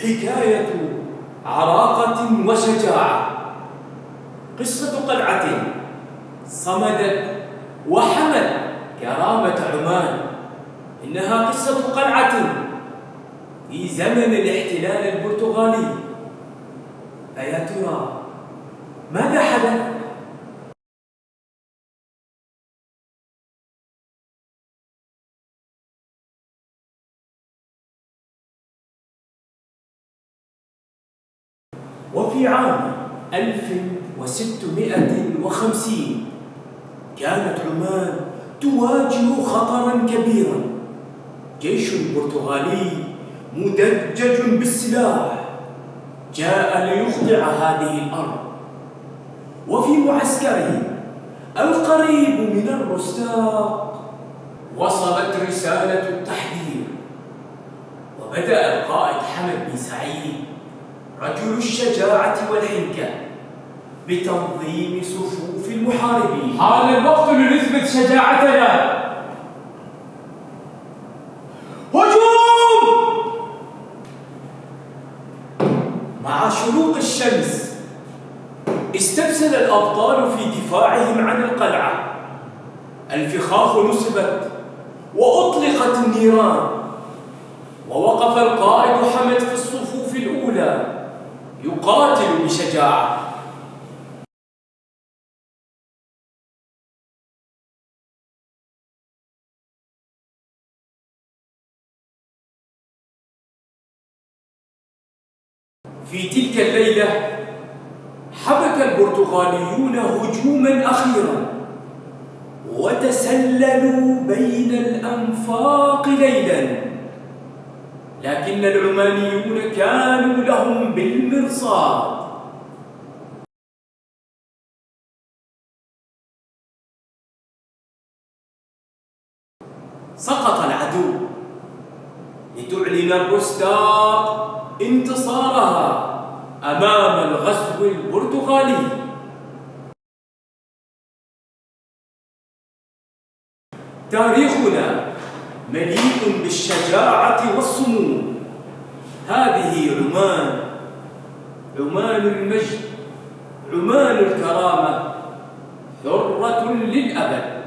حكاية عراقة وشجاعة، قصة قلعة صمدت وحمت كرامة عمان. إنها قصة قلعة في زمن الاحتلال البرتغالي. أيا ترى ماذا حدث؟ وفي عام 1650 كانت عمان تواجه خطرا كبيرا. جيش برتغالي مدجج بالسلاح جاء ليخضع هذه الأرض، وفي معسكره القريب من الرستاق وصلت رسالة التحذير. وبدأ القائد حمد بن سعيد رجل الشجاعة والحنكة بتنظيم صفوف المحاربين. حان الوقت لنثبت شجاعتنا. هجوم! مع شروق الشمس استبسل الأبطال في دفاعهم عن القلعة. الفخاخ نصبت وأطلقت النيران، ووقف القائد حمد في الصفوف الأولى يقاتل بشجاعة. في تلك الليلة حبك البرتغاليون هجوما أخيرا وتسللوا بين الأنفاق ليلا، لكن العمانيون كانوا لهم بالمرصاد. سقط العدو لتعلن الرستاق انتصارها أمام الغزو البرتغالي. تاريخنا مليء بالشجاعة والصمود. هذه عمان، عمان المجد، عمان الكرامة، حرة للأبد.